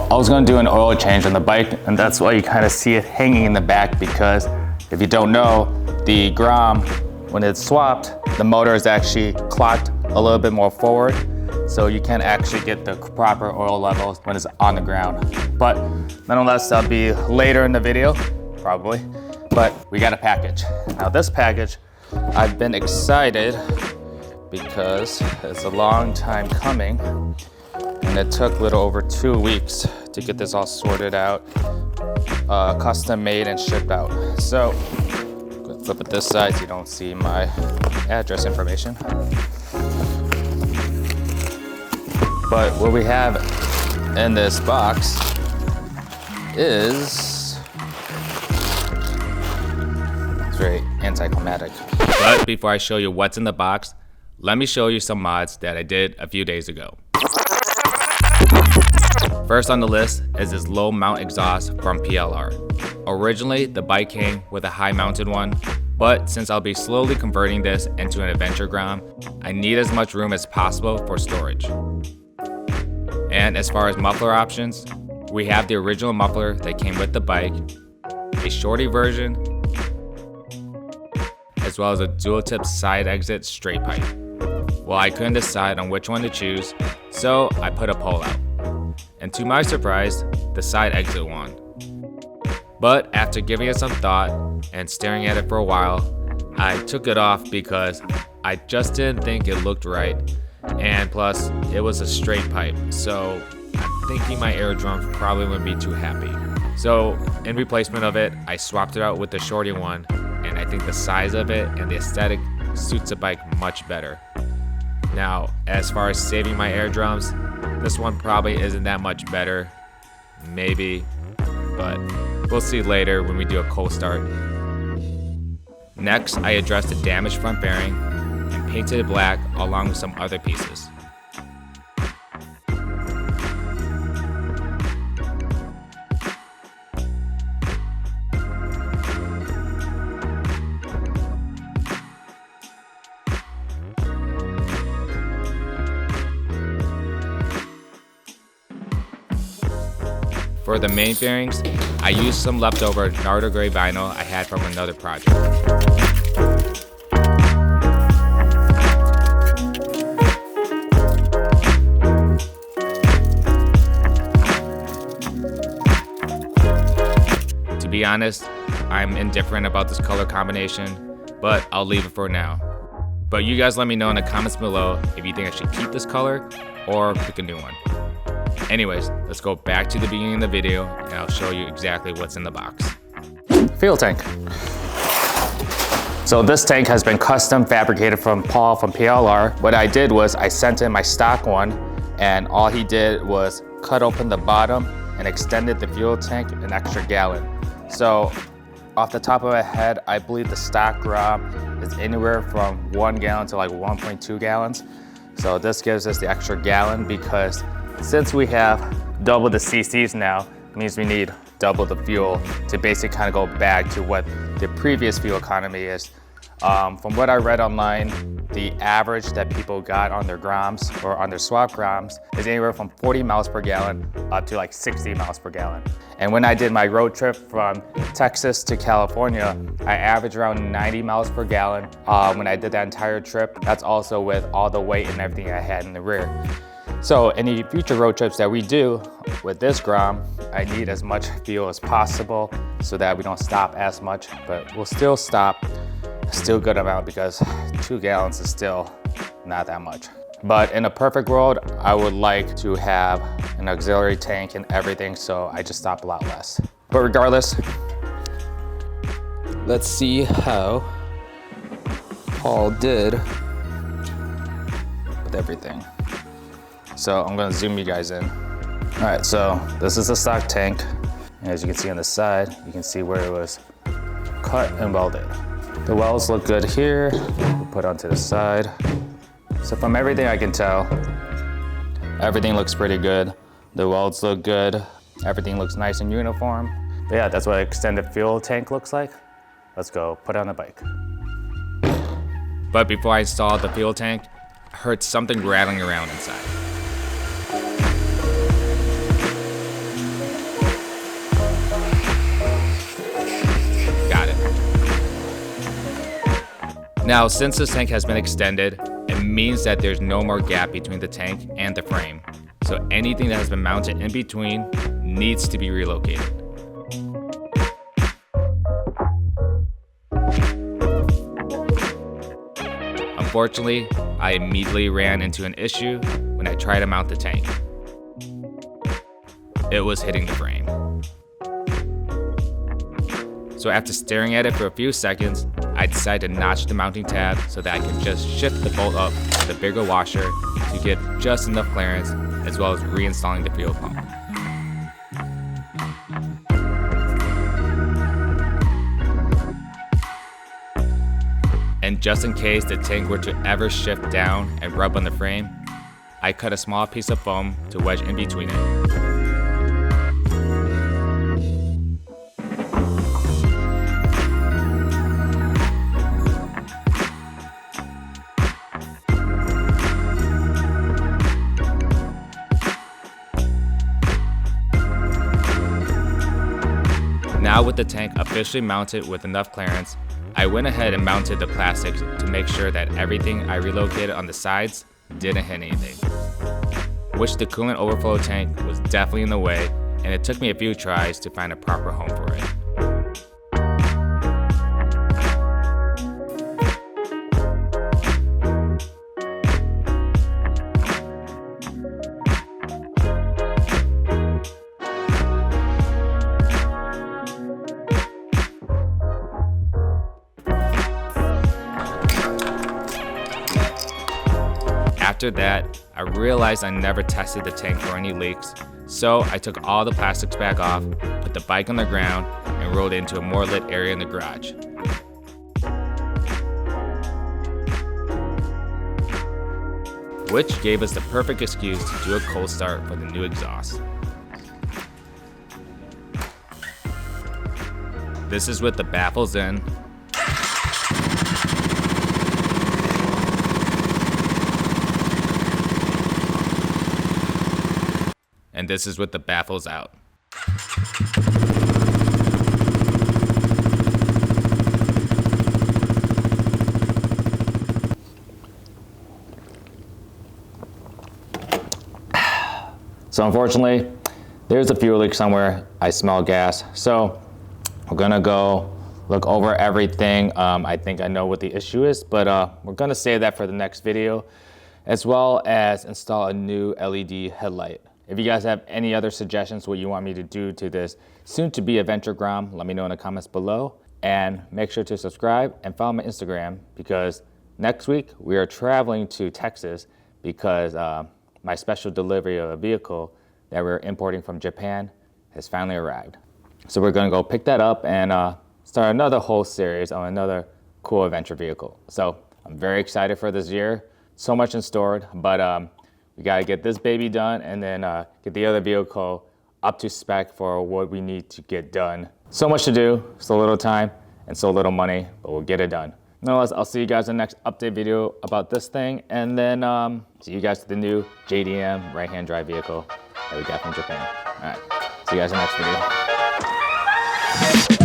So I was gonna do an oil change on the bike, and that's why you kind of see it hanging in the back, because if you don't know, the Grom, when it's swapped, the motor is actually clocked a little bit more forward, so you can't actually get the proper oil levels when it's on the ground. But nonetheless, that'll be later in the video, probably. But we got a package. Now this package, I've been excited because it's a long time coming, and it took a little over 2 weeks to get this all sorted out, custom made and shipped out. So, flip it this side so you don't see my address information. But what we have in this box is, it's very anticlimactic. But before I show you what's in the box, let me show you some mods that I did a few days ago. First on the list is this low mount exhaust from PLR. Originally, the bike came with a high mounted one, but since I'll be slowly converting this into an adventure Grom, I need as much room as possible for storage. And as far as muffler options, we have the original muffler that came with the bike, a shorty version, as well as a dual tip side exit straight pipe. Well, I couldn't decide on which one to choose, so I put a poll out. And to my surprise, the side exit won. But after giving it some thought and staring at it for a while, I took it off because I just didn't think it looked right. And plus, it was a straight pipe, so I'm thinking my eardrums probably wouldn't be too happy. So in replacement of it, I swapped it out with the shorty one, and I think the size of it and the aesthetic suits the bike much better. Now, as far as saving my eardrums, this one probably isn't that much better, maybe, but we'll see later when we do a cold start. Next, I addressed the damaged front bearing and painted it black along with some other pieces. For the main bearings, I used some leftover Nardo Gray vinyl I had from another project. To be honest, I'm indifferent about this color combination, but I'll leave it for now. But you guys let me know in the comments below if you think I should keep this color or pick a new one. Anyways, let's go back to the beginning of the video and I'll show you exactly what's in the box. Fuel tank. So this tank has been custom fabricated from Paul from PLR. What I did was I sent in my stock one, and all he did was cut open the bottom and extended the fuel tank an extra gallon. So off the top of my head, I believe the stock Grom is anywhere from 1 gallon to like 1.2 gallons. So this gives us the extra gallon because since we have double the CCs now, it means we need double the fuel to basically kind of go back to what the previous fuel economy is. From what I read online, the average that people got on their Groms or on their swap Groms is anywhere from 40 miles per gallon up to like 60 miles per gallon. And when I did my road trip from Texas to California, I averaged around 90 miles per gallon when I did that entire trip. That's also with all the weight and everything I had in the rear. So any future road trips that we do with this Grom, I need as much fuel as possible so that we don't stop as much, but we'll still stop a still good amount because 2 gallons is still not that much. But in a perfect world, I would like to have an auxiliary tank and everything, so I just stop a lot less. But regardless, let's see how Paul did with everything. So I'm gonna zoom you guys in. All right, so this is the stock tank. And as you can see on the side, you can see where it was cut and welded. The welds look good here. We'll put onto the side. So from everything I can tell, everything looks pretty good. The welds look good. Everything looks nice and uniform. But yeah, that's what an extended fuel tank looks like. Let's go put it on the bike. But before I installed the fuel tank, I heard something rattling around inside. Now, since this tank has been extended, it means that there's no more gap between the tank and the frame. So anything that has been mounted in between needs to be relocated. Unfortunately, I immediately ran into an issue when I tried to mount the tank. It was hitting the frame. So after staring at it for a few seconds, I decided to notch the mounting tab so that I can just shift the bolt up to the bigger washer to get just enough clearance, as well as reinstalling the fuel pump. And just in case the tank were to ever shift down and rub on the frame, I cut a small piece of foam to wedge in between it. Now with the tank officially mounted with enough clearance, I went ahead and mounted the plastics to make sure that everything I relocated on the sides didn't hit anything. Which the coolant overflow tank was definitely in the way, and it took me a few tries to find a proper home for it. After that, I realized I never tested the tank for any leaks, so I took all the plastics back off, put the bike on the ground, and rolled it into a more lit area in the garage. Which gave us the perfect excuse to do a cold start for the new exhaust. This is with the baffles in, and this is with the baffles out. So unfortunately, there's a fuel leak somewhere. I smell gas. So we're gonna go look over everything. I think I know what the issue is, but we're gonna save that for the next video, as well as install a new LED headlight. If you guys have any other suggestions what you want me to do to this soon-to-be adventure Grom, let me know in the comments below. And make sure to subscribe and follow my Instagram, because next week we are traveling to Texas because my special delivery of a vehicle that we're importing from Japan has finally arrived. So we're gonna go pick that up and start another whole series on another cool adventure vehicle. So I'm very excited for this year. So much in store, but we gotta get this baby done and then get the other vehicle up to spec for what we need to get done. So much to do, so little time, and so little money, but we'll get it done. Nonetheless, I'll see you guys in the next update video about this thing, and then see you guys with the new JDM right-hand drive vehicle that we got from Japan. All right, see you guys in the next video.